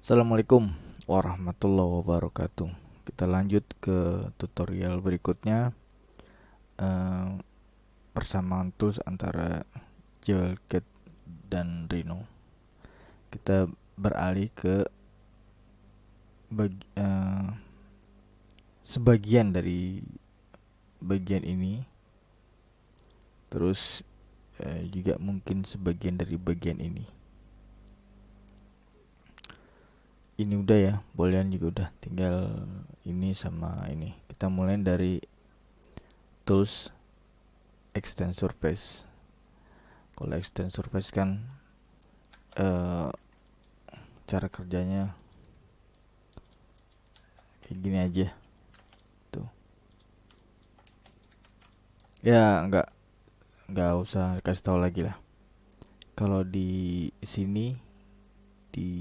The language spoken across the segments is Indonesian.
Assalamualaikum warahmatullahi wabarakatuh. Kita lanjut ke tutorial berikutnya, eh, persamaan tools antara Jewelcat dan Rhino. Kita beralih ke sebagian dari bagian ini, terus juga mungkin sebagian dari bagian ini. Ini udah ya, boolean juga udah, tinggal ini sama ini. Kita mulai dari tools extend surface. Kalau extend surface kan cara kerjanya kayak gini aja tuh ya, nggak usah kasih tahu lagi lah. Kalau di sini di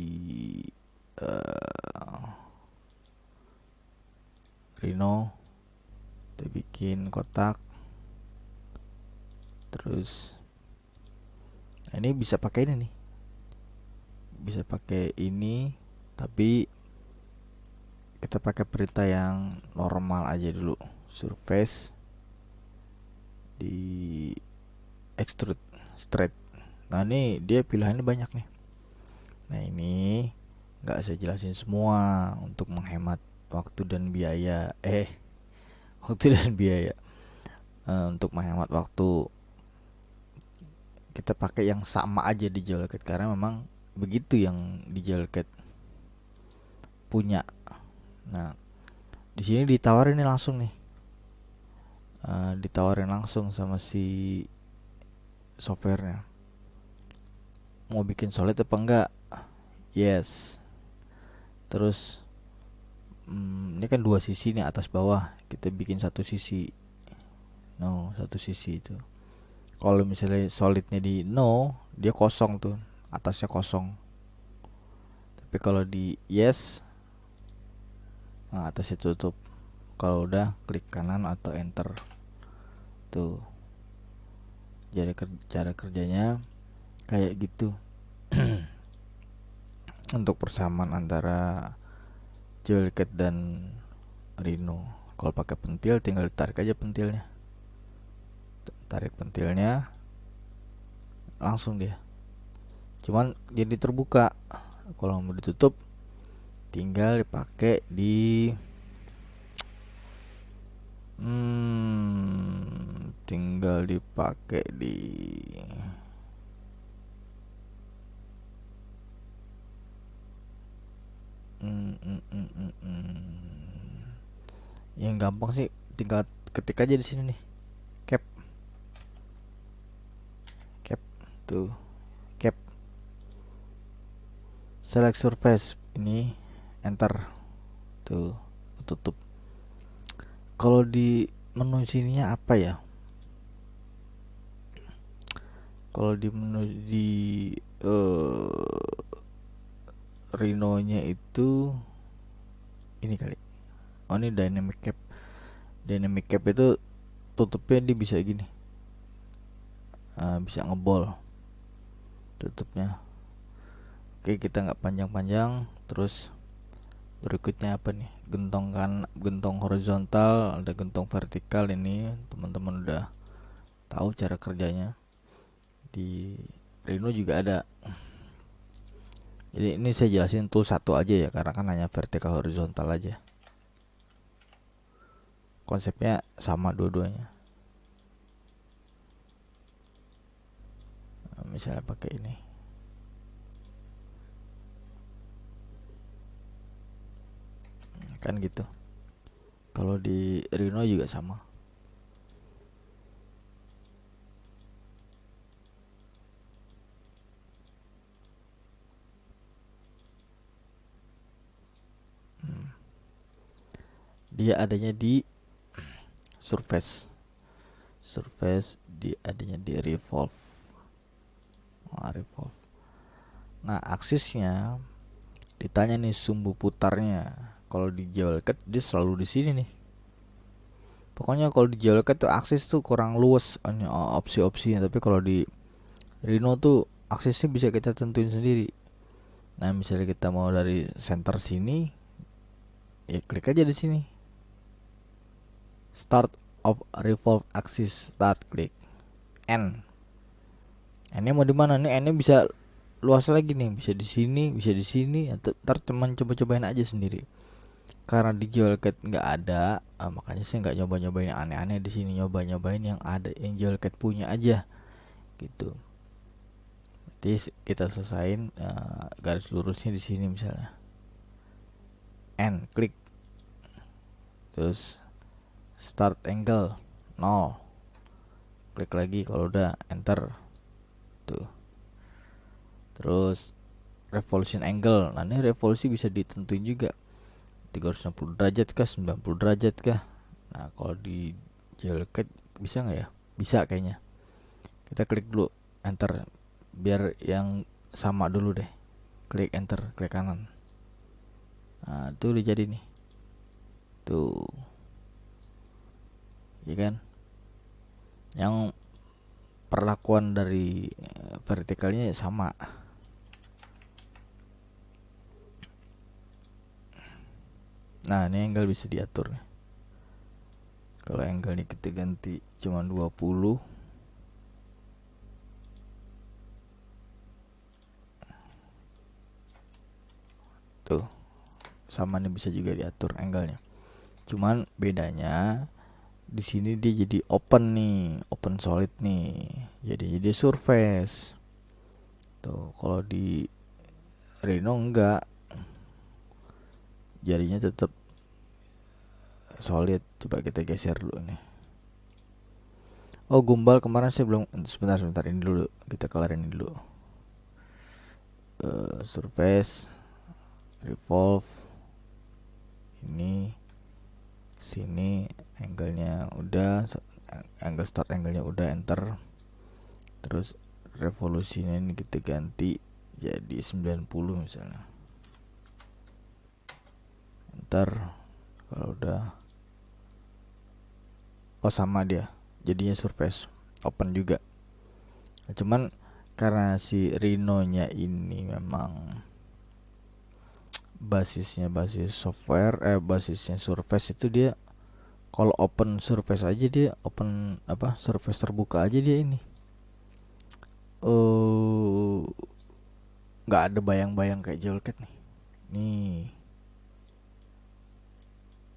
Rhino kita bikin kotak, terus ini bisa pakai ini nih, bisa pakai ini, tapi kita pakai perintah yang normal aja dulu. Surface di extrude straight. Nah ini dia pilihannya banyak nih. Nah ini nggak saya jelasin semua untuk menghemat waktu dan biaya. Waktu dan biaya. Untuk menghemat waktu kita pakai yang sama aja di Jewelcat karena memang begitu yang di Jewelcat punya. Nah di sini ditawarin nih langsung nih, ditawarin langsung sama si softwarenya, mau bikin solid apa enggak. Yes. Terus ini kan dua sisi nih, atas bawah. Kita bikin satu sisi. No, satu sisi itu. Kalau misalnya solidnya di no, dia kosong tuh, atasnya kosong. Tapi kalau di yes, nah atasnya tutup. Kalau udah klik kanan atau enter. Tuh. Cara kerjanya kayak gitu. Untuk persamaan antara Jewelcat dan Rhino. Kalau pakai pentil tinggal tarik aja pentilnya. Tarik pentilnya langsung dia. Cuman jadi terbuka. Kalau mau ditutup tinggal dipakai di tinggal dipakai di yang gampang sih tinggal ketik aja di sini nih, cap cap tuh, cap select surface, ini enter tuh, tutup. Kalau di menu sininya apa ya, kalau di menu di Rhino nya itu ini kali. Oh ini dynamic cap. Dynamic cap itu tutupnya dia bisa gini, bisa ngebol tutupnya. Oke, kita nggak panjang-panjang. Terus berikutnya apa nih, gentong kan, gentong horizontal, ada gentong vertikal. Ini teman-teman udah tahu cara kerjanya, di Rhino juga ada. Jadi ini saya jelasin tuh satu aja ya, karena kan hanya vertikal horizontal aja, konsepnya sama dua-duanya. Misalnya pakai ini, kan gitu. Kalau di Rhino juga sama. Dia adanya di surface. Surface di adanya di revolve. Revolve. Nah, aksisnya ditanya nih, sumbu putarnya. Kalau di Jewelcat dia selalu di sini nih. Pokoknya kalau di Jewelcat tuh aksis tuh kurang luas opsi-opsinya, tapi kalau di Rhino tuh aksesnya bisa kita tentuin sendiri. Nah, misalnya kita mau dari center sini, ya klik aja di sini. Start of revolve axis, start, klik N. N-nya mau di mana nih? N-nya bisa luas lagi nih, bisa di sini, bisa di sini. Ntar teman coba-cobain aja sendiri. Karena di Jolcat nggak ada, makanya saya nggak nyoba-nyobain aneh-aneh di sini. Nyoba-nyobain yang ada, yang Jolcat punya aja, gitu. Nanti kita selesain garis lurusnya di sini misalnya. N, klik. Terus start angle 0. Klik lagi kalau udah, enter. Tuh. Terus revolution angle. Nah, ini revolusi bisa ditentuin juga. 360 derajat kah, 90 derajat kah. Nah, kalau di Jolcat bisa nggak ya? Bisa kayaknya. Kita klik dulu, enter. Biar yang sama dulu deh. Klik enter, klik kanan. Nah, itu udah jadi nih. Tuh. Ya kan? Yang perlakuan dari vertikalnya sama. Nah, ini angle bisa diatur nih. Kalau angle ini kita ganti cuma 20. Tuh. Sama nih, bisa juga diatur angle-nya. Cuman bedanya di sini dia jadi open nih, open solid nih. Jadi surface. Tuh, kalau di Rhino enggak. Jadinya tetap solid. Coba kita geser dulu nih. Oh, gumbal kemarin saya belum. Sebentar ini dulu, kita kelarin dulu. Surface, revolve, ini, sini, angle-nya udah, angle start angle-nya udah, enter. Terus revolusinya ini kita ganti jadi 90 misalnya, enter. Kalau udah, oh sama dia, jadinya surface open juga. Nah, cuman karena si Rhino nya ini memang basisnya basis software, basisnya surface, itu dia kalau open surface aja dia open surface terbuka aja dia ini nggak ada bayang-bayang kayak Jolcat nih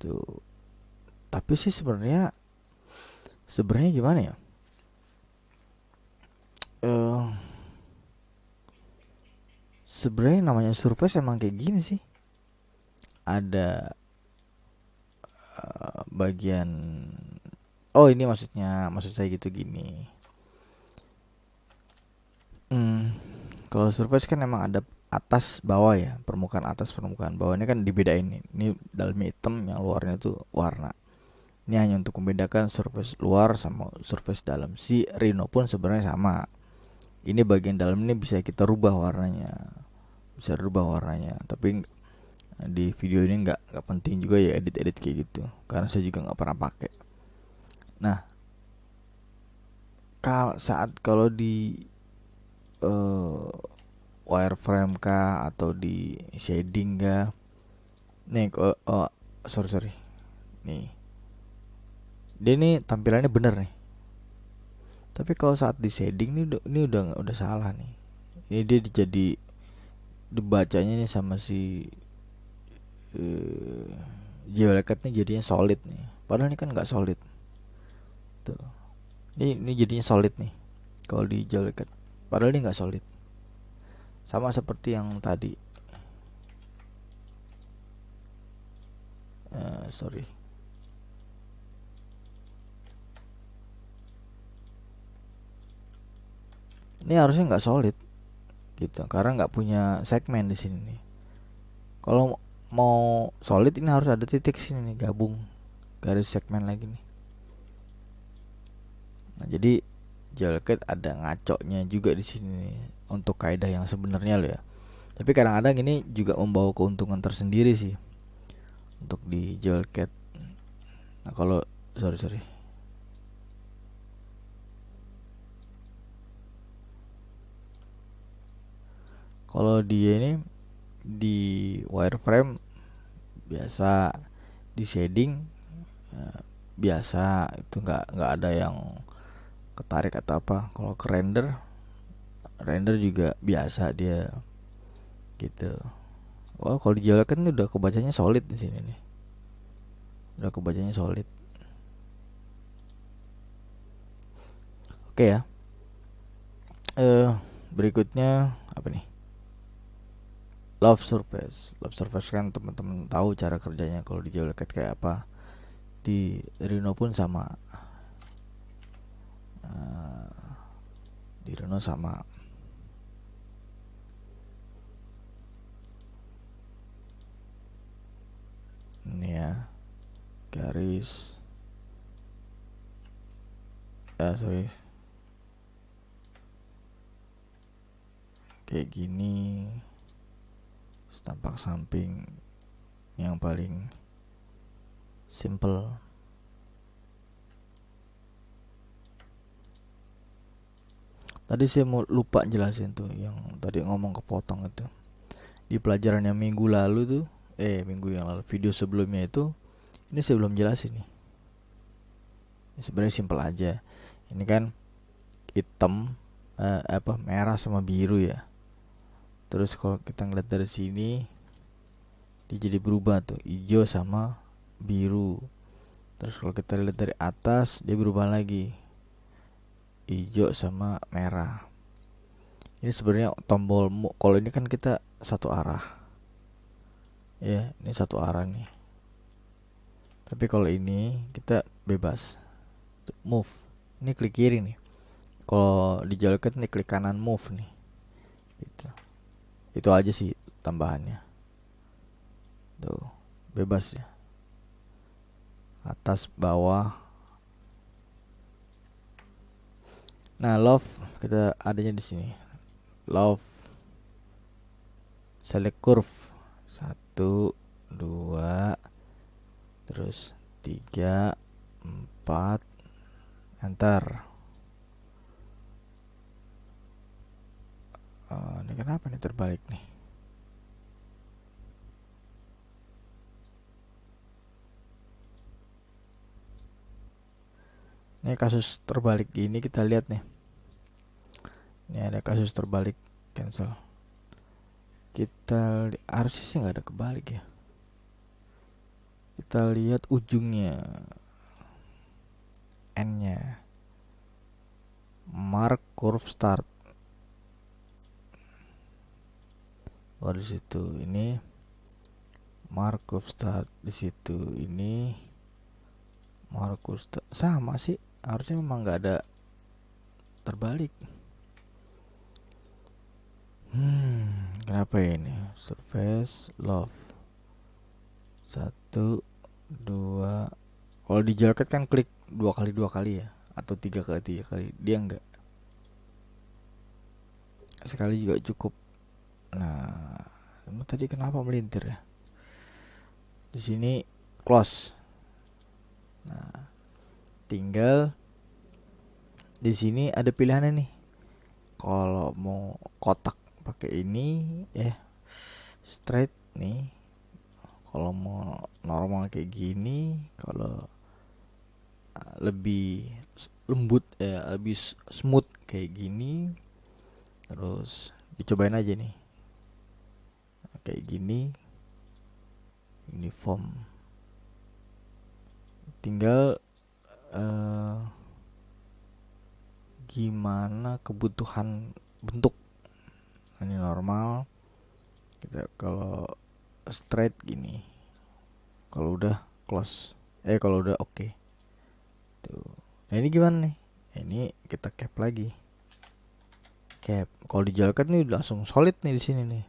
tuh. Tapi sih sebenarnya gimana ya, sebenarnya namanya surface emang kayak gini sih. Ada bagian, oh ini maksud saya gitu gini. Kalau surface kan emang ada atas bawah ya, permukaan atas permukaan bawah. Ini kan dibedain nih, ini dalamnya hitam, yang luarnya tuh warna. Ini hanya untuk membedakan surface luar sama surface dalam. Si Rhino pun sebenarnya sama. Ini bagian dalam ini bisa kita rubah warnanya, tapi di video ini nggak penting juga ya edit kayak gitu, karena saya juga nggak pernah pakai. Nah, kalau di wireframe kah atau di shading kah, nih sorry nih, dia nih tampilannya bener nih. Tapi kalau saat di shading ini udah salah nih. Ini dia jadi dibacanya nih sama si Geolecad nih jadinya solid nih. Padahal ini kan nggak solid. Tuh. Ini jadinya solid nih. Kalau di Geolecad. Padahal ini nggak solid. Sama seperti yang tadi. Sorry. Ini harusnya nggak solid gitu, karena nggak punya segmen di sini nih. Kalau mau solid ini harus ada titik sini nih, gabung garis segmen lagi nih. Nah, jadi Jolcat ada ngaconya juga di sini nih, untuk kaidah yang sebenarnya loh ya. Tapi kadang-kadang ini juga membawa keuntungan tersendiri sih untuk di Jolcat. Nah, kalau sorry. Kalau dia ini di wireframe biasa, di shading biasa, itu nggak ada yang ketarik atau apa. Kalau ke render juga biasa dia gitu. Wah, kalau dijalankan ini udah kebacanya solid di sini nih, udah kebacanya solid. Oke ya. Berikutnya apa nih? Love Surface kan teman-teman tahu cara kerjanya kalau di Jawleket kayak apa. Di Rhino pun sama. Eh, di Rhino sama. Ini ya, garis. Sorry. Kayak gini. Tampak samping yang paling simple. Tadi saya mau lupa jelasin tuh yang tadi ngomong kepotong itu. Di pelajaran yang minggu lalu tuh, minggu yang lalu, video sebelumnya itu, ini saya belum jelasin nih. Ini sebenarnya simple aja. Ini kan hitam, merah sama biru ya. Terus kalau kita ngeliat dari sini, dia jadi berubah tuh, hijau sama biru. Terus kalau kita lihat dari atas, dia berubah lagi, hijau sama merah. Ini sebenarnya tombol kalau ini kan kita satu arah ya, ini satu arah nih. Tapi kalau ini kita bebas move. Ini klik kiri nih. Kalau di Jawleket nih klik kanan move nih. Gitu. Itu aja sih tambahannya. Tuh, bebas ya. Atas bawah. Nah, love kita adanya di sini. Love select curve 1 2 terus 3 4 enter. Ini kenapa nih terbalik nih? Ini kasus terbalik ini kita lihat nih. Ini ada kasus terbalik, cancel. Kita harusnya sih nggak ada kebalik ya. Kita lihat ujungnya, N-nya, mark curve start. Oh di situ ini mark curve start, di situ ini mark curve start. Sama sih, harusnya memang nggak ada terbalik. Kenapa ini? Surface love 1 2. Kalau di Jawleket kan klik 2 kali ya, atau 3 kali. Dia enggak, sekali juga cukup. Nah, tadi kenapa melintir ya? Di sini close. Nah, tinggal di sini ada pilihannya nih. Kalau mau kotak pakai ini straight nih. Kalau mau normal kayak gini, kalau lebih lembut lebih smooth kayak gini. Terus dicobain aja nih. Kayak gini. Uniform. Tinggal gimana kebutuhan bentuk. Ini normal. Kita kalau straight gini. Kalau udah close. Kalau udah oke. Tuh. Nah ini gimana nih? Ini kita cap lagi. Cap. Kalau di Jawleket nih langsung solid nih di sini nih.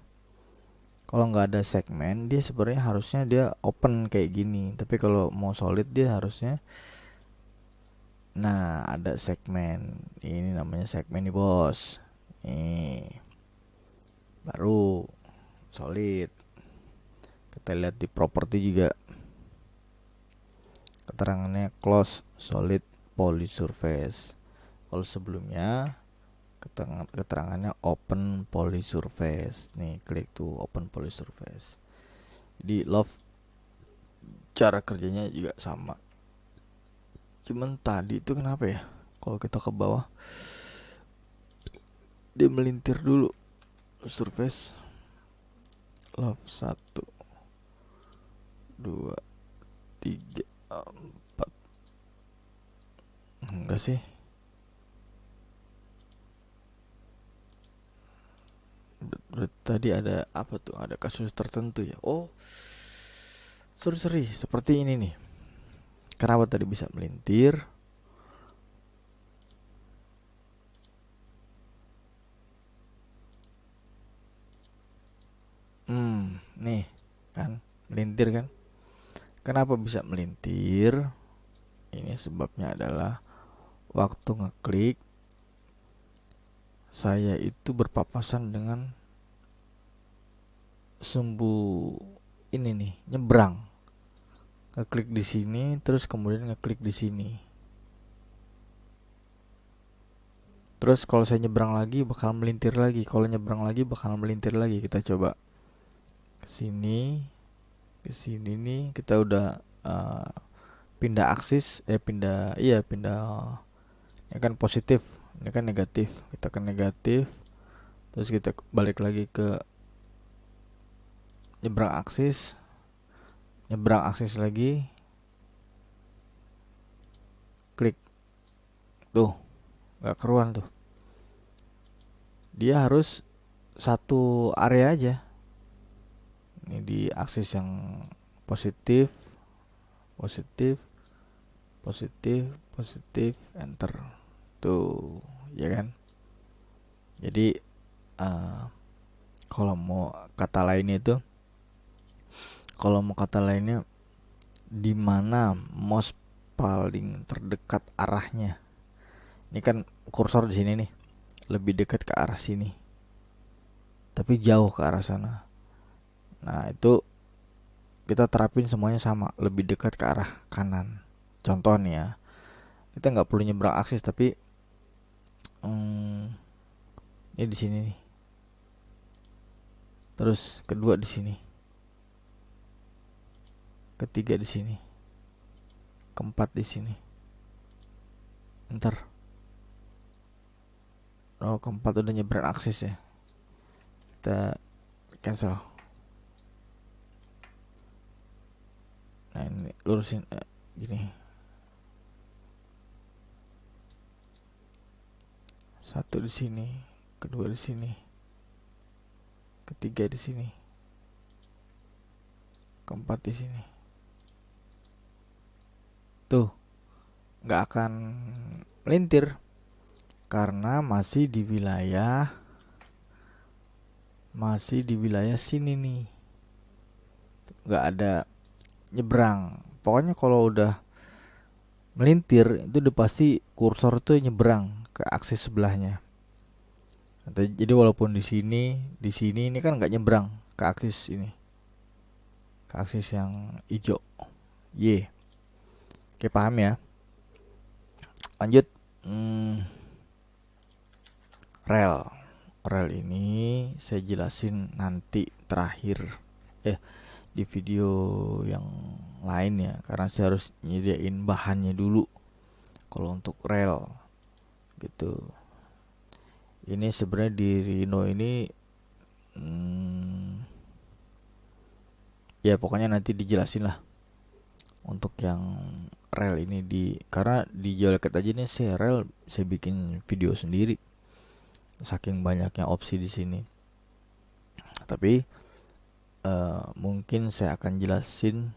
Kalau nggak ada segmen, dia sebenarnya harusnya dia open kayak gini. Tapi kalau mau solid dia harusnya, nah ada segmen. Ini namanya segmen nih bos. Nih, baru solid. Kita lihat di properti juga, keterangannya close solid poly surface. Kalau sebelumnya keterangannya open poly surface. Nih klik tuh open poly surface. Di love cara kerjanya juga sama. Cuman tadi itu kenapa ya? Kalau kita ke bawah dia melintir dulu. Surface love 1 2 3 4. Enggak sih. Tadi ada apa tuh? Ada kasus tertentu ya. Oh, sorry, seperti ini nih. Kenapa tadi bisa melintir? Nih kan melintir kan? Kenapa bisa melintir? Ini sebabnya adalah waktu ngeklik saya itu berpapasan dengan sumbu ini nih, nyebrang. Ngeklik di sini terus kemudian ngeklik di sini. Terus kalau saya nyebrang lagi bakal melintir lagi. Kalau nyebrang lagi bakal melintir lagi. Kita coba ke sini nih kita udah pindah aksis, pindah ini kan positif, ini kan negatif. Kita ke negatif, terus kita balik lagi ke nyebrang aksis lagi, klik tuh, nggak keruan tuh. Dia harus satu area aja. Ini di aksis yang positif, enter tuh, ya kan. Jadi kalau mau kata lainnya di mana mouse paling terdekat arahnya. Ini kan kursor di sini nih, lebih dekat ke arah sini, tapi jauh ke arah sana. Nah itu kita terapin semuanya sama, lebih dekat ke arah kanan. Contoh nih ya, kita nggak perlu nyebrang aksis, tapi ini di sini nih. Terus kedua di sini, ketiga di sini, keempat di sini. Ntar, keempat udah nyebrang aksis ya. Kita cancel. Nah ini lurusin gini. Satu di sini, kedua di sini, ketiga di sini, keempat di sini. Tuh, nggak akan melintir karena masih di wilayah sini nih, nggak ada nyebrang. Pokoknya kalau udah melintir itu udah pasti kursor tuh nyebrang ke aksis sebelahnya. Jadi walaupun di sini ini kan nggak nyebrang ke aksis ini, ke aksis yang hijau. Oke, paham ya. Lanjut. Rel ini saya jelasin nanti terakhir di video yang lain ya, karena saya harus nyediain bahannya dulu kalau untuk rel gitu. Ini sebenarnya di Rhino ini ya pokoknya nanti dijelasin lah untuk yang rel ini, karena di Joleket aja nih saya bikin video sendiri saking banyaknya opsi di sini. Tapi mungkin saya akan jelasin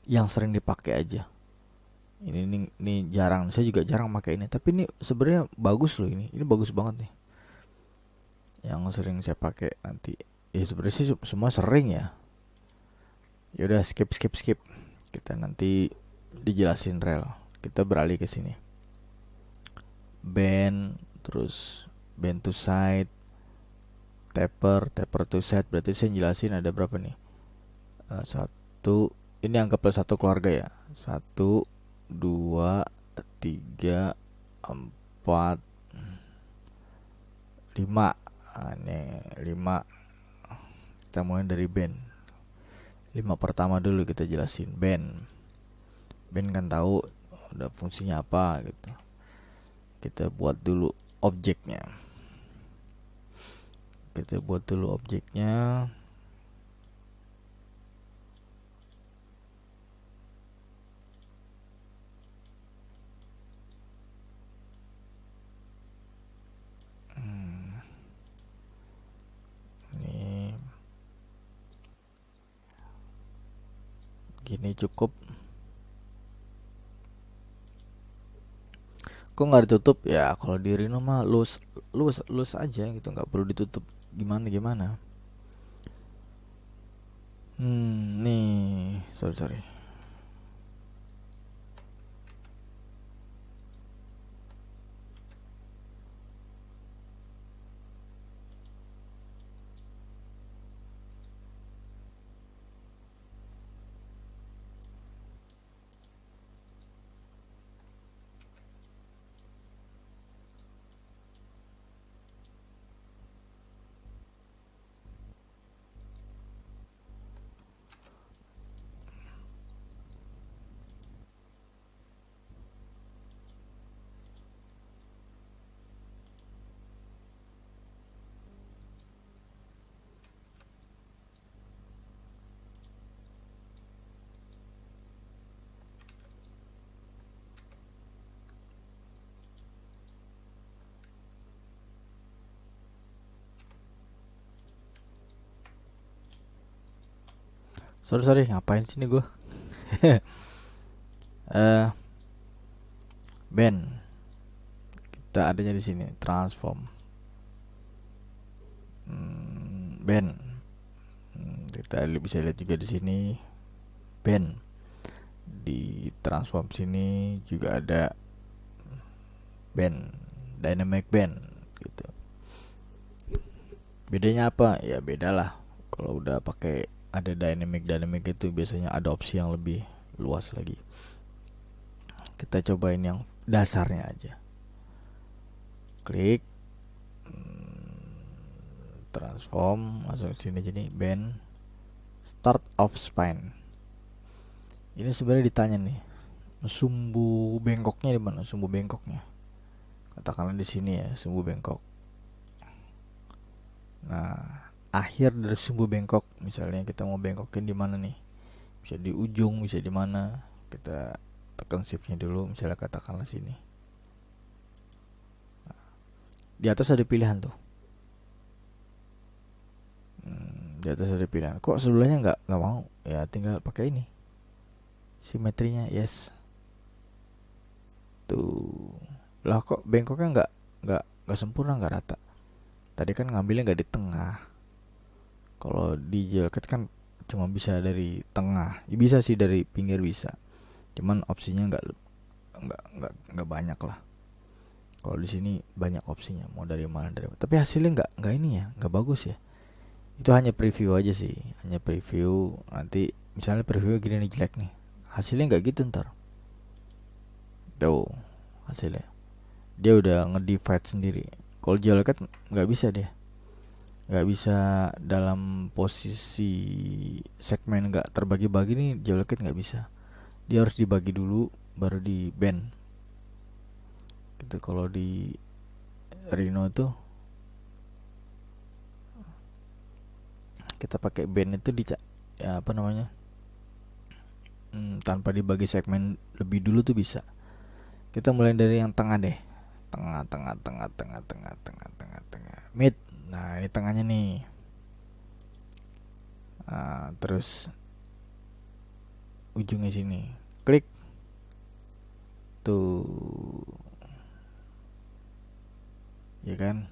yang sering dipakai aja. Ini jarang, saya juga jarang pakai ini, tapi ini sebenarnya bagus loh. Ini bagus banget nih, yang sering saya pakai nanti. Ya sebenarnya sih semua sering ya. Ya udah skip. Kita nanti dijelasin rel. Kita beralih ke sini. Bend, terus bend to side, taper to side. Berarti saya jelasin ada berapa nih? Satu, ini anggaplah satu keluarga ya. 1, 2, 3, 4, 5. Ini 5. Kita mulai dari band. 5 pertama dulu kita jelasin. Band kan tahu udah fungsinya apa gitu. Kita buat dulu objeknya. Ini gini cukup. Kok nggak ditutup ya? Kalau di Rhino mah lus aja gitu, nggak perlu ditutup gimana. Nih, sorry. Sorry, ngapain sini gue? eh Band kita adanya di sini, transform. Band. Kita bisa lihat juga di sini band. Di transform sini juga ada band, dynamic band gitu. Bedanya apa? Ya beda lah. Kalau udah pakai ada dynamic itu biasanya ada opsi yang lebih luas lagi. Kita cobain yang dasarnya aja. Klik transform, masuk sini jadi band start of spine. Ini sebenarnya ditanya nih, sumbu bengkoknya di mana? Sumbu bengkoknya. Katakanlah di sini ya, sumbu bengkok. Nah, akhir dari sumbu bengkok, misalnya kita mau bengkokin di mana nih? Bisa di ujung, bisa di mana? Kita tekan shift-nya dulu, misalnya katakanlah sini. Di atas ada pilihan tuh. Di atas ada pilihan. Kok sebelahnya nggak mau? Ya tinggal pakai ini. Simetrinya yes. Tuh. Lah kok bengkoknya nggak sempurna, nggak rata. Tadi kan ngambilnya nggak di tengah. Kalau di Gelcat kan cuma bisa dari tengah. Ya, bisa sih dari pinggir bisa. Cuman opsinya nggak banyak lah. Kalau di sini banyak opsinya, mau dari mana. Tapi hasilnya nggak ini ya, nggak bagus ya. Itu hanya preview aja sih, hanya preview. Nanti misalnya preview gini nih jelek nih, hasilnya nggak gitu ntar. Tuh hasilnya, dia udah ngedivide sendiri. Kalau Gelcat nggak bisa dia, nggak bisa dalam posisi segmen nggak terbagi-bagi nih. Gelcat nggak bisa, dia harus dibagi dulu baru di band gitu. Kalau di Rhino tuh kita pakai band itu di ya apa namanya, tanpa dibagi segmen lebih dulu tuh bisa. Kita mulai dari yang tengah deh, tengah mid. Nah ini tengahnya nih. Terus ujungnya sini, klik tuh, ya kan.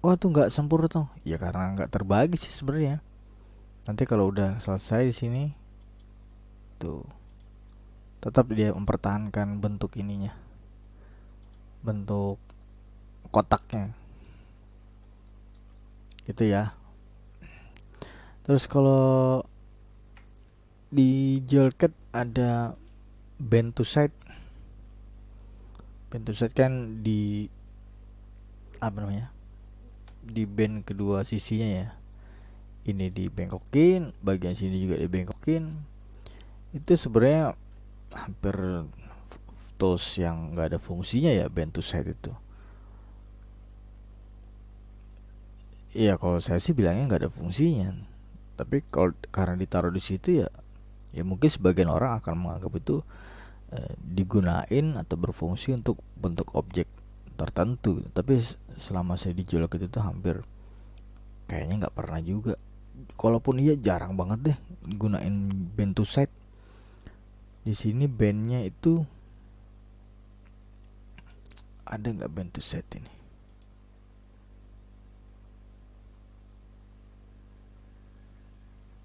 Wah tuh nggak sempurna tuh, ya karena nggak terbagi sih sebenarnya. Nanti kalau udah selesai di sini tuh, tetap dia mempertahankan bentuk ininya, bentuk kotaknya gitu ya. Terus kalau di Gelcat ada bend to side. band to side kan di apa namanya, di band kedua sisinya ya, ini dibengkokin, bagian sini juga dibengkokin. Itu sebenarnya hampir tools yang nggak ada fungsinya ya, band to side itu. Iya, kalau saya sih bilangnya nggak ada fungsinya. Tapi kalau karena ditaruh di situ ya, ya mungkin sebagian orang akan menganggap itu digunain atau berfungsi untuk bentuk objek tertentu. Tapi selama saya dijual itu tuh hampir kayaknya nggak pernah juga. Kalaupun iya jarang banget deh gunain band to side. Di sini bandnya itu ada nggak band to side ini?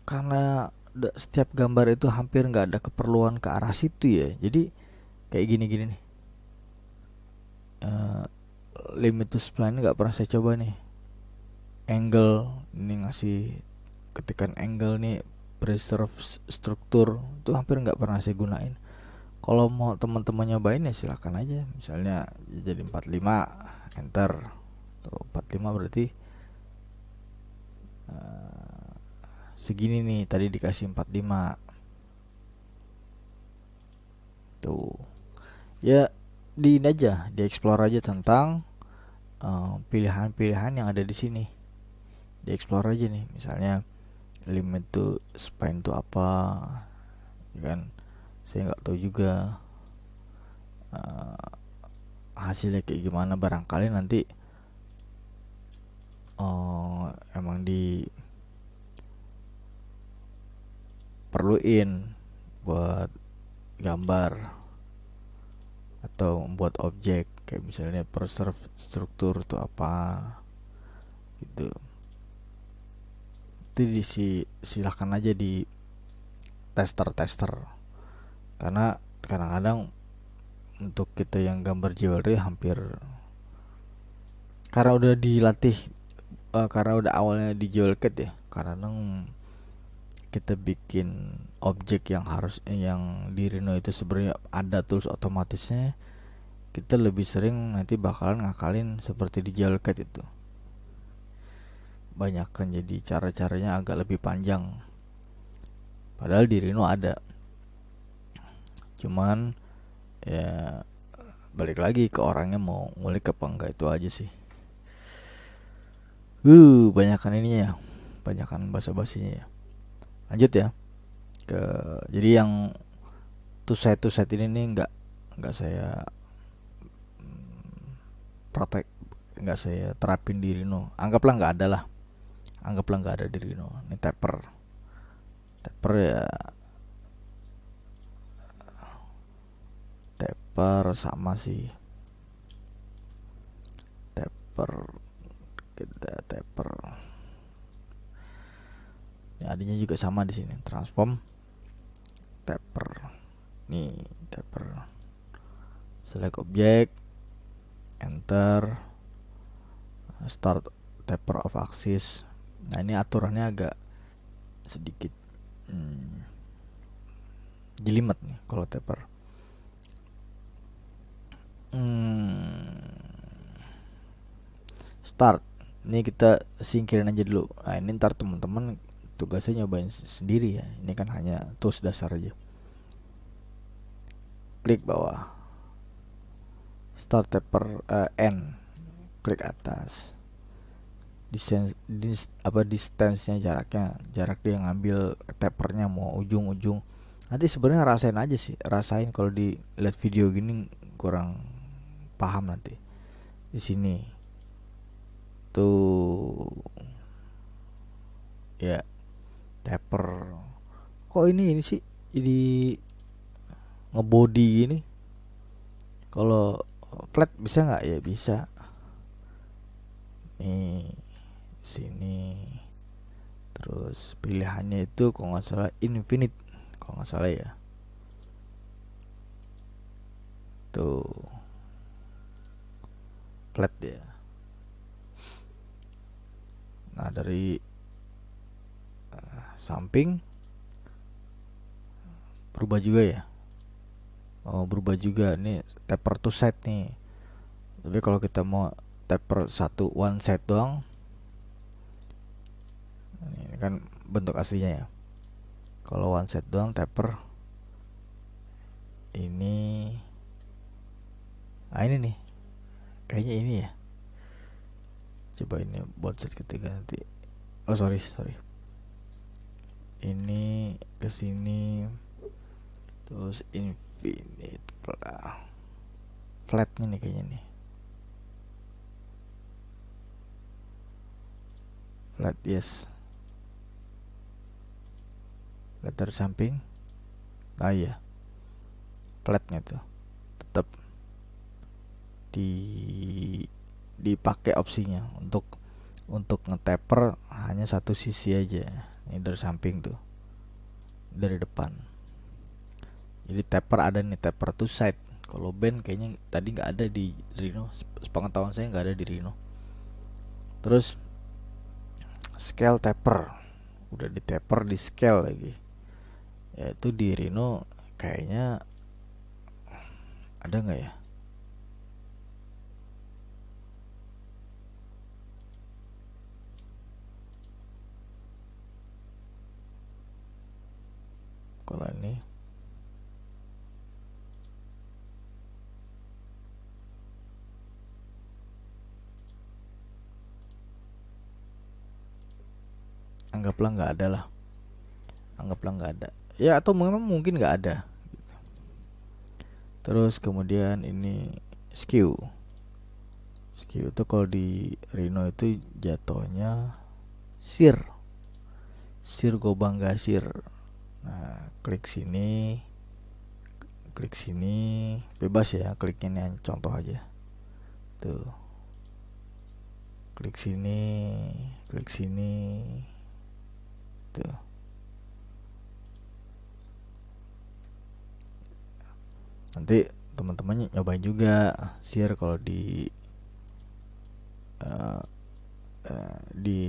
Karena setiap gambar itu hampir nggak ada keperluan ke arah situ ya. Jadi kayak gini-gini nih. Eh, limit to spline nggak pernah saya coba nih. Angle ini ngasih ketikan angle nih, preserve struktur itu hampir nggak pernah saya gunain. Kalau mau teman-teman nyobain ya silahkan aja. Misalnya jadi 45, enter. Tuh 45 berarti segini nih, tadi dikasih 45. Tuh. Ya di ini aja, di explore aja tentang pilihan-pilihan yang ada di sini. Di explore aja nih, misalnya limit to spine itu apa, ya kan? Saya nggak tahu juga hasilnya kayak gimana, barangkali nanti emang diperluin buat gambar atau membuat objek, kayak misalnya preserve struktur itu apa gitu. Itu silahkan aja di tester, karena kadang-kadang untuk kita yang gambar jewelry hampir, karena udah dilatih, karena udah awalnya di jewelry ya, karena kita bikin objek yang harus yang di Reno itu sebenarnya ada tools otomatisnya, kita lebih sering nanti bakalan ngakalin seperti di jewelry itu. Banyak kan jadi cara-caranya agak lebih panjang, padahal di Reno ada, cuman ya balik lagi ke orangnya mau ngulik apa enggak, itu aja sih. Banyakan ininya ya, banyakan basa-basinya ya. Lanjut ya ke, jadi yang to set ini nih nggak saya praktek, nggak saya terapin di Reno. Anggaplah nggak ada di Reno. Ini taper ya, taper sama sih, taper kita taper. Ini adanya juga sama di sini, transform taper. Nih taper, select object, enter, start taper of axis. Nah ini aturannya agak sedikit jelimet nih kalau taper. Start, ini kita singkirin aja dulu. Nah ini ntar teman-teman tugasnya nyobain sendiri ya, ini kan hanya tools dasar aja. Klik bawah, start taper, end, klik atas, distance-nya, jarak dia ngambil tapernya mau ujung-ujung. Nanti sebenarnya rasain kalau di lihat video gini kurang paham nanti. Di sini tuh ya, taper kok ini sih jadi ngebody gini. Kalau flat bisa nggak? Ya bisa. Nih sini, terus pilihannya itu kalau nggak salah infinite, kalau nggak salah ya. Tuh flat ya. Nah dari samping berubah juga ya. mau berubah juga. Ini taper to side nih, tapi kalau kita mau taper satu one side doang, ini kan bentuk aslinya ya. Kalau one side doang taper ini, ini nih kayaknya ini ya. Coba ini both side kita ganti. Oh sorry, ini ke sini terus infinite flatnya nih kayaknya nih, flat, yes, flat dari samping. Iya, flatnya tuh tetap di dipakai opsinya untuk nge-taper hanya satu sisi aja. Ini dari samping tuh, dari depan. Jadi taper ada nih, taper to side. Kalau band kayaknya tadi nggak ada di Reno, sepengetahuan saya nggak ada di Reno. Terus scale taper, udah di taper di scale lagi, yaitu di Reno kayaknya ada nggak ya? Kalau ini anggaplah nggak ada lah, anggaplah nggak ada ya, atau memang mungkin nggak ada. Terus kemudian ini skew. Skew itu kalau di Reno itu jatuhnya sir, sir gobang gasir. Nah, klik sini, bebas ya kliknya, ini contoh aja. Tuh, klik sini, tuh. Nanti teman-teman nyobain juga share kalau uh, di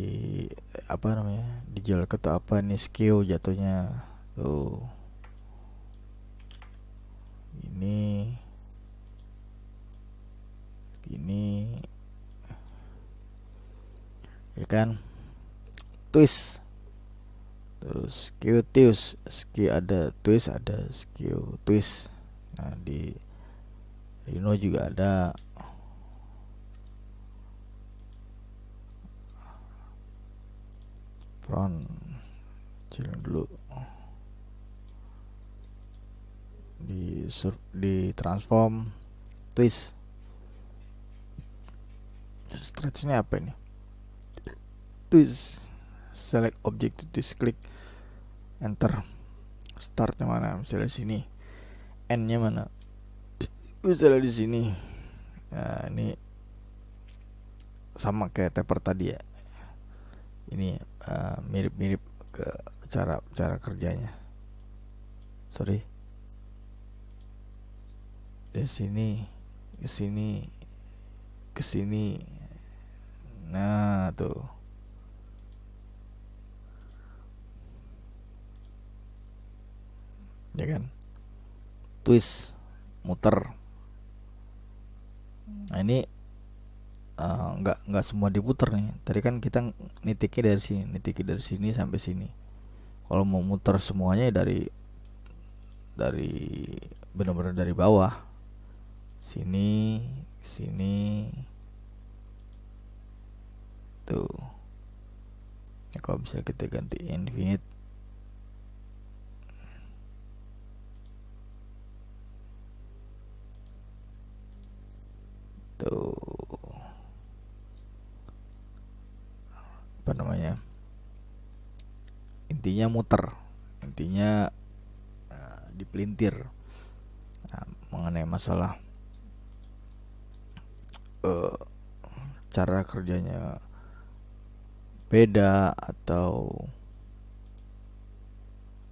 apa namanya, dijual ke tuh apa nih skill jatuhnya tuh. Ini gini ya kan, twist, terus skill twist, skill ada twist, ada skill twist. Nah di Reno juga ada. Front kecilin dulu, di transform twist. Stretchnya apa ini? Twist, select object to twist, klik enter. Startnya mana? Misalnya sini. N-nya mana? Misalnya di sini. Nah, ini sama kayak taper tadi ya. Ini mirip-mirip ke cara kerjanya. Sorry. Dari sini ke sini ke sini. Nah, tuh. Ya kan? Twist, muter. Nah, ini nggak semua diputer nih. Tadi kan kita nitiknya dari sini sampai sini. Kalau mau muter semuanya dari benar-benar dari bawah, sini sini tuh. Ya, kalau bisa kita ganti infinite tuh, apa namanya, intinya muter, intinya dipelintir. Nah, mengenai masalah uh, cara kerjanya beda atau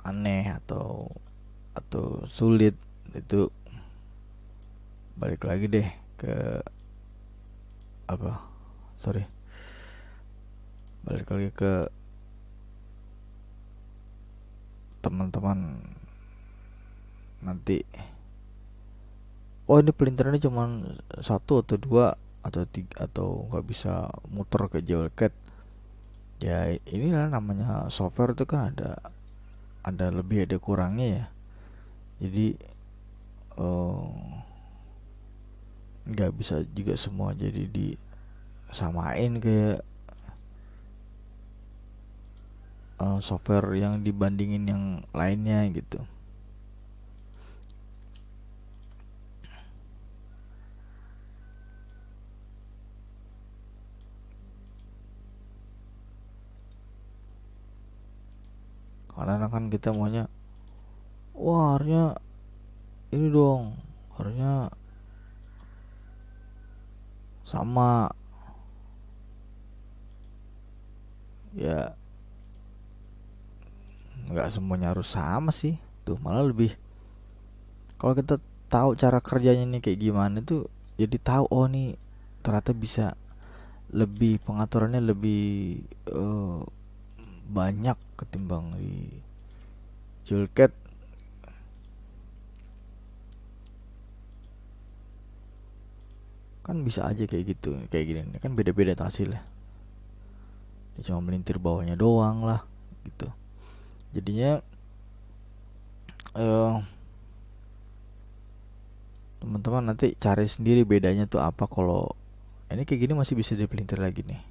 aneh atau sulit, itu balik lagi deh ke apa, sorry, balik lagi ke teman-teman nanti oh ini pelintirannya cuma satu atau dua atau tiga atau nggak bisa muter ke JLCAT. Ya inilah namanya software itu kan ada lebih ada kurangnya ya. Jadi nggak bisa juga semua jadi disamain kayak software yang dibandingin yang lainnya gitu. Karena kan kita maunya, wah harusnya ini dong, harusnya sama. Ya nggak semuanya harus sama sih, tuh malah lebih kalau kita tahu cara kerjanya nih kayak gimana tuh, jadi tahu oh nih ternyata bisa lebih pengaturannya lebih eh, banyak ketimbang di Julcat. Kan bisa aja kayak gitu, kayak gini nih kan beda-beda hasilnya, dia cuma melintir bawahnya doang lah gitu. Jadinya eh teman-teman nanti cari sendiri bedanya tuh apa. Kalau ini kayak gini masih bisa dipelintir lagi nih.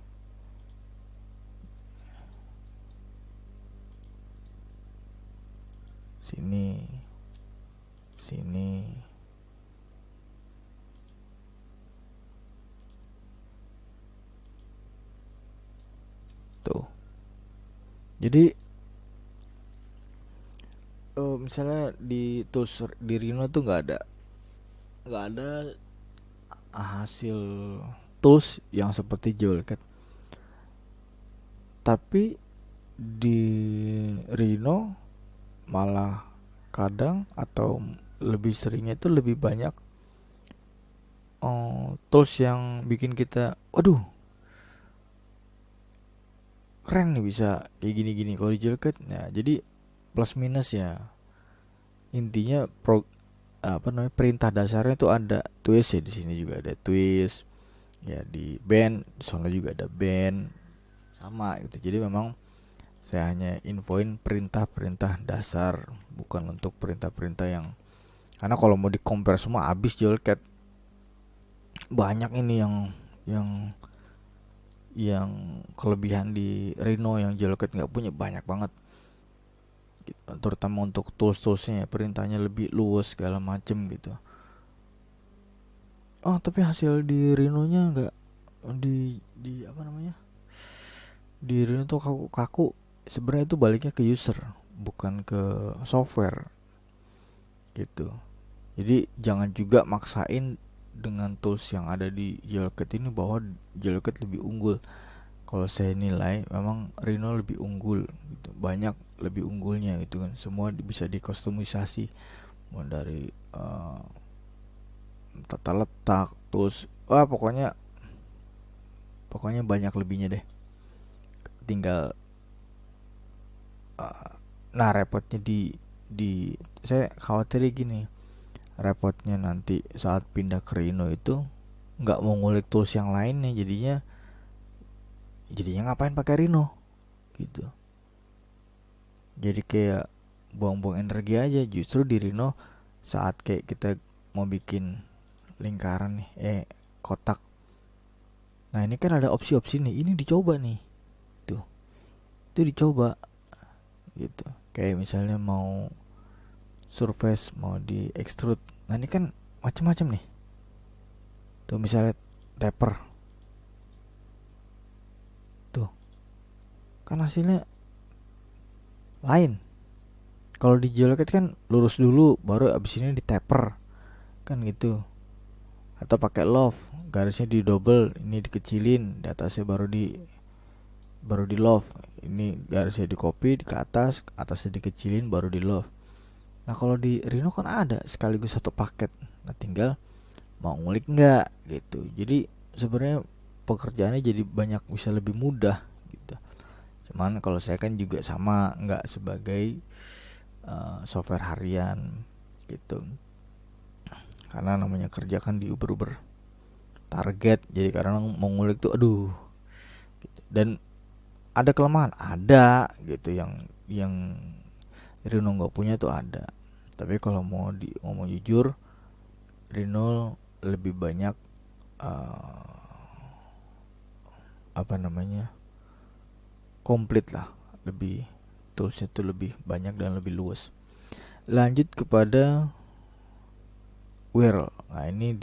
Sini, sini. Tuh. Jadi misalnya di tools di Rhino tuh nggak ada hasil tools yang seperti Jolcat. Tapi di Rhino malah kadang atau lebih seringnya itu lebih banyak tools yang bikin kita waduh keren nih bisa kayak gini-gini kalau di Jolcat. Nah, jadi plus minus ya. Intinya apa namanya perintah dasarnya itu ada twist ya, di sini juga ada twist ya, di band di sana juga ada band sama gitu. Jadi memang saya hanya infoin perintah-perintah dasar, bukan untuk perintah-perintah yang, karena kalau mau di compare semua habis Jolcat. Banyak ini yang yang kelebihan di Rhino yang Jolcat nggak punya, banyak banget gitu. Terutama untuk tools-toolsnya ya, perintahnya lebih luas segala macem gitu. Oh tapi hasil di Rhino nya nggak, di apa namanya, di Rhino tuh kaku-kaku. Sebenarnya itu baliknya ke user bukan ke software gitu. Jadi jangan juga maksain dengan tools yang ada di Jolcat ini bahwa Jolcat lebih unggul. Kalau saya nilai memang Rhino lebih unggul gitu. Banyak lebih unggulnya gitu kan. Semua bisa dikustomisasi, mau dari tata letak, tools, wah pokoknya banyak lebihnya deh. Tinggal nah repotnya di saya khawatir gini, repotnya nanti saat pindah ke Rhino itu nggak mau ngulik tools yang lainnya, jadinya ngapain pakai Rhino gitu. Jadi kayak buang-buang energi aja. Justru di Rhino saat kayak kita mau bikin lingkaran nih, kotak, nah ini kan ada opsi-opsi nih, ini dicoba nih, tuh itu dicoba gitu. Kayak misalnya mau surface mau di extrude, nah ini kan macam-macam nih. Tuh misalnya taper, tuh kan hasilnya lain. Kalau di geolet kan lurus dulu baru abis ini di taper kan gitu. Atau pakai loft, garisnya di double, ini dikecilin, di atasnya baru di loft. Ini garisnya di copy di ke atas, atasnya dikecilin baru di loft. Nah kalau di Rhino kan ada sekaligus satu paket. Nah tinggal mau ngulik nggak gitu. Jadi sebenarnya pekerjaannya jadi banyak, bisa lebih mudah gitu. Cuman kalau saya kan juga sama nggak sebagai software harian gitu. karena namanya kerja kan di Uber target, jadi kadang mau ngulik tuh aduh gitu. Dan ada kelemahan ada gitu yang Rino nggak punya tuh ada, tapi kalau mau ngomong jujur, Rino lebih banyak apa namanya, komplit lah, lebih toolsnya tuh lebih banyak dan lebih luas. Lanjut kepada Whirl. Nah ini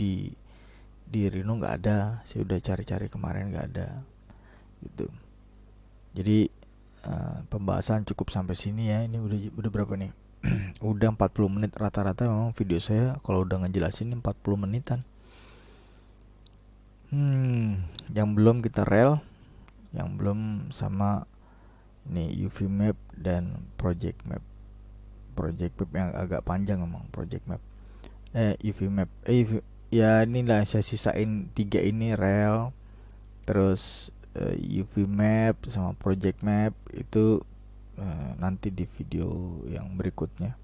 di Reno nggak ada, saya udah cari-cari kemarin nggak ada gitu. Jadi pembahasan cukup sampai sini ya. Ini udah berapa nih? Udah 40 menit rata-rata, memang video saya kalau udah ngejelasin 40 menitan. Yang belum kita rel, yang belum sama nih UV map dan project map. Project map yang agak panjang emang project map. UV map. Ya inilah saya sisain 3 ini, rel, terus UV map sama project map itu nanti di video yang berikutnya.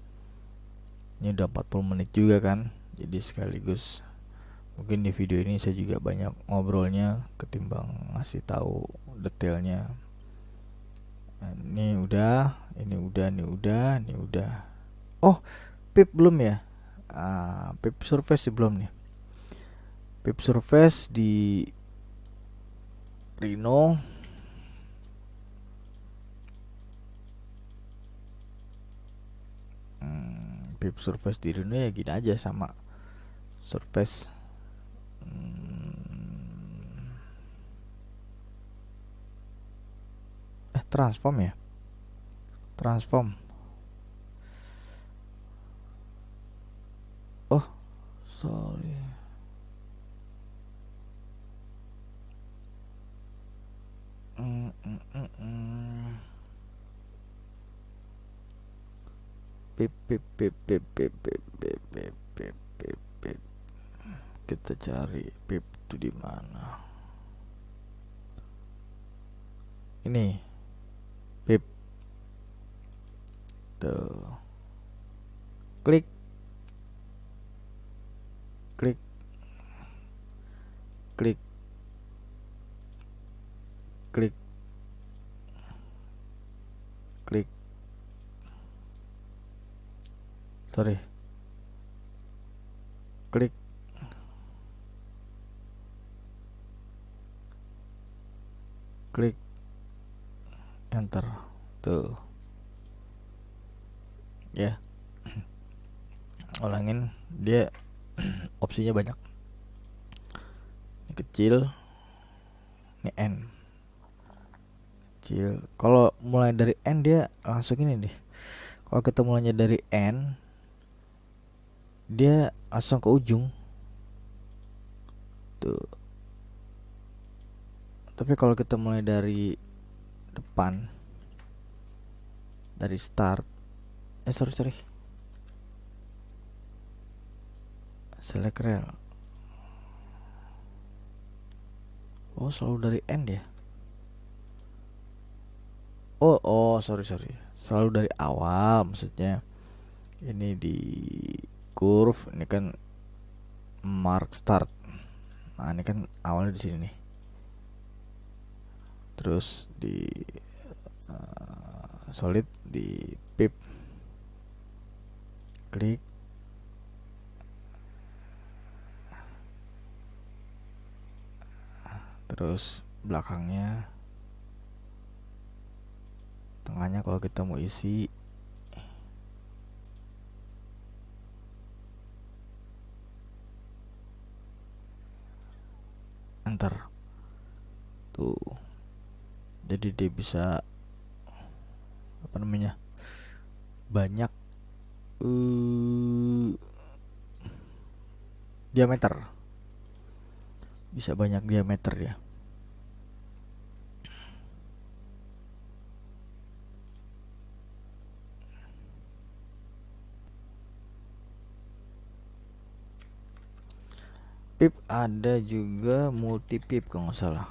Ini udah 40 menit juga kan, jadi sekaligus mungkin di video ini saya juga banyak ngobrolnya ketimbang ngasih tahu detailnya. Ini udah, ini udah, ini udah, ini udah. Oh, pip belum ya? Pip surface belum nih. Pip surface di Reno pip surface di Reno ya gini aja, sama surface transform ya, transform. Oh sorry, pip pip pip pip pip pip pip pip pip pip pip. Kita cari pip itu di mana. Ini pip tuh, klik klik klik klik klik, sorry, klik klik enter tuh ya. Ulangin, dia opsinya banyak. Ini kecil, ini N kecil. Kalau mulai dari N dia langsung ini deh. Kalau kita mulainya dari N, dia langsung ke ujung tuh. Tapi kalau kita mulai dari depan, dari start, sorry, select rel. Oh selalu dari N ya. Oh sorry, selalu dari awal maksudnya. Ini di curve, ini kan mark start. Nah ini kan awalnya di sini nih. Terus di solid di pip, klik, terus belakangnya, tengahnya kalau kita mau isi enter tuh. Jadi dia bisa apa namanya, banyak diameter, bisa banyak diameter ya. Pip ada juga multi pip kalau nggak salah,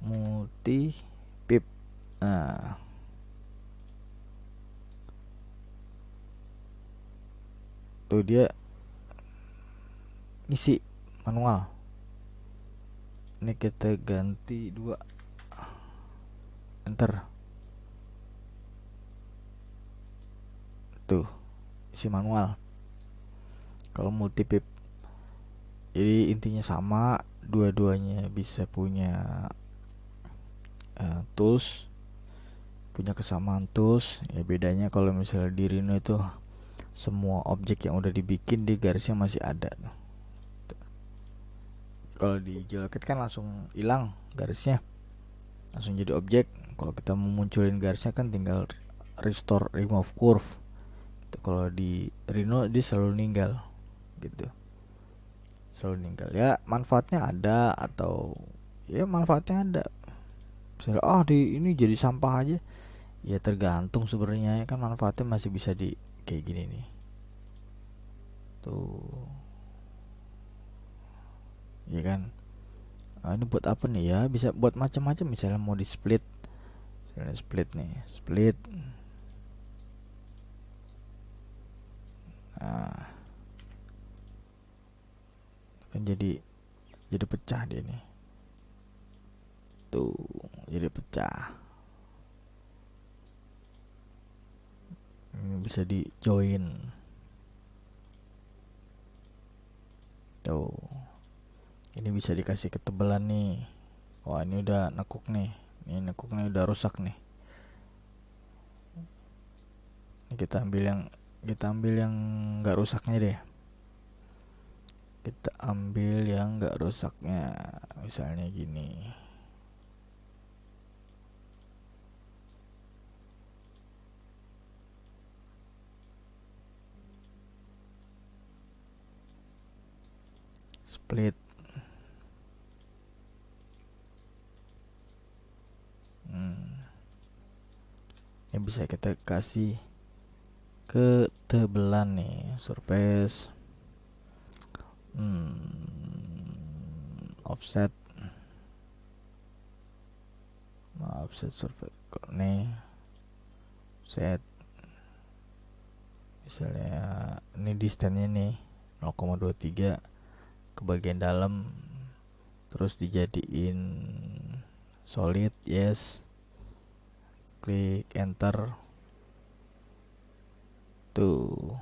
multi pip. Nah tuh dia isi manual. Ini kita ganti 2, enter. Tuh, isi manual. Kalau multipip, jadi intinya sama, dua-duanya bisa punya tools, punya kesamaan tools. Ya bedanya kalau misalnya di Rhino itu semua objek yang udah dibikin di garisnya masih ada. Kalau di Jelket kan langsung hilang garisnya, langsung jadi objek. Kalau kita mau munculin garisnya kan tinggal restore remove curve gitu. Kalau di Rhino dia selalu ninggal gitu, selalu ninggal. Ya manfaatnya ada, atau ya manfaatnya ada. Misalnya di ini jadi sampah aja, ya tergantung sebenarnya. Ya kan manfaatnya masih bisa di kayak gini nih tuh, ya kan. Ini buat apa nih? Ya bisa buat macam-macam. Misalnya mau di split, misalnya split nih, split. Nah, kan jadi pecah dia nih. Tuh, jadi pecah. Ini bisa di join. Tuh. Ini bisa dikasih ketebalan nih. Wah, ini udah nekuk nih. Ini nekuknya udah rusak nih. Ini kita ambil yang nggak rusaknya deh. Kita ambil yang nggak rusaknya. Misalnya gini. Split. Ini bisa kita kasih ketebalan nih, surface, offset, surface nih, set. Misalnya ini distance-nya nih 0,23 ke bagian dalam, terus dijadiin solid, yes. Klik enter. Tuh.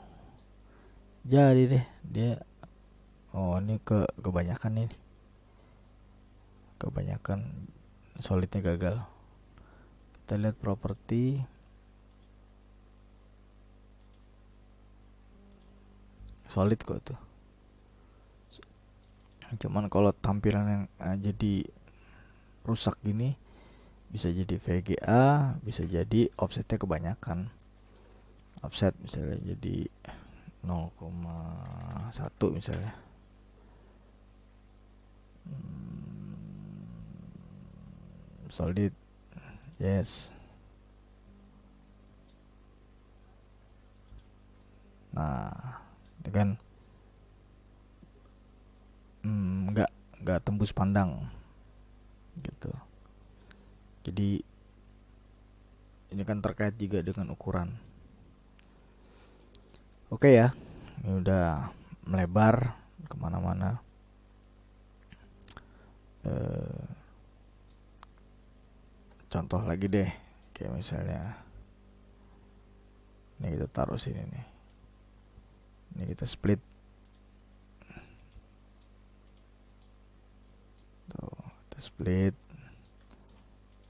Jadi deh dia. Ini kebanyakan nih. Kebanyakan solidnya gagal. Kita lihat properti. Solid kok tuh. Cuman kalau tampilan yang jadi rusak gini, bisa jadi VGA, bisa jadi offsetnya kebanyakan. Offset misalnya jadi 0,1 misalnya. Solid, yes. Nah, itu kan nggak tembus pandang gitu. Jadi ini kan terkait juga dengan ukuran. Oke ya, ini udah melebar kemana-mana. Contoh lagi deh, kayak misalnya ini kita taruh sini nih. Ini kita split. Tuh, kita split.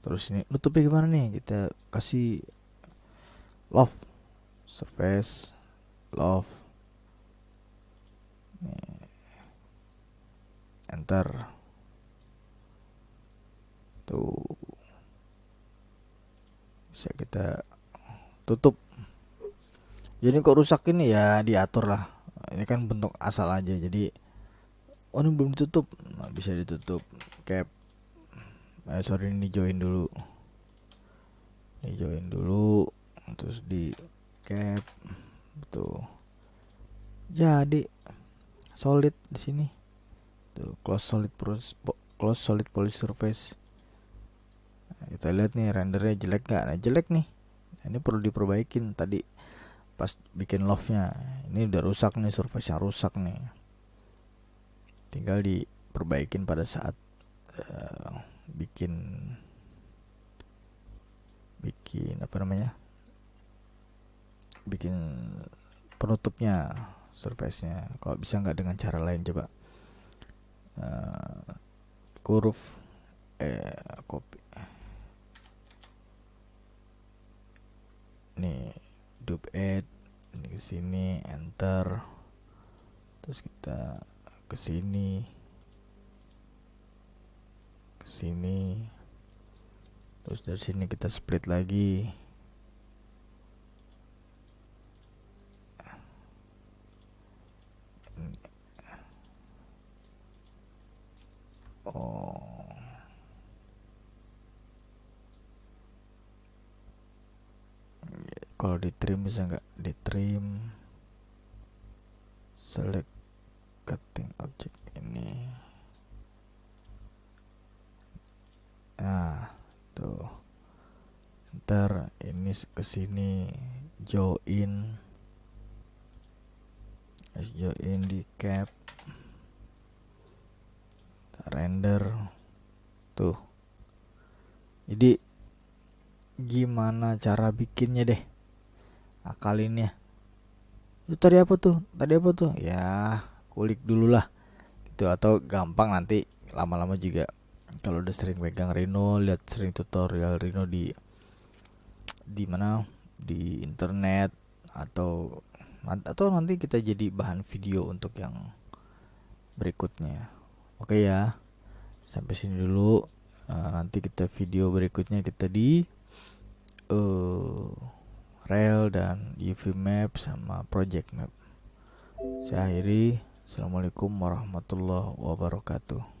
Terus ini nutupnya gimana nih? Kita kasih loft, surface, loft. Nih. Enter. Tuh. Bisa kita tutup. Jadi kok rusak ini ya diatur lah. Ini kan bentuk asal aja. Jadi ini belum ditutup. Nah, bisa ditutup. Cap. Sorry, ini join dulu. Ini join dulu. Terus di cap. Tuh. Jadi solid di sini. Tuh, close solid poly surface. Nah, kita lihat nih rendernya jelek gak? Nah, jelek nih. Nah, ini perlu diperbaikin tadi pas bikin love-nya. Ini udah rusak nih, surface-nya rusak nih. tinggal diperbaikin pada saat bikin apa namanya, bikin penutupnya, surface-nya. Kalau bisa nggak dengan cara lain, coba curve copy nih, dub add ini ke sini, enter, terus kita ke sini, terus dari sini kita split lagi. Kalau di trim bisa nggak di trim, select cutting object ini. Nah tuh, ntar ini ke sini, join di cap, render tuh. Jadi gimana cara bikinnya deh, akalinnya. Itu tadi apa tuh ya, kulik dulu lah gitu. Atau gampang nanti lama-lama juga, kalau udah sering pegang Rhino, lihat sering tutorial Rhino di mana, di internet, atau nanti kita jadi bahan video untuk yang berikutnya. Oke ya, sampai sini dulu. Nanti kita video berikutnya kita di Rel dan UV map sama project map. Saya akhiri. Assalamualaikum warahmatullahi wabarakatuh.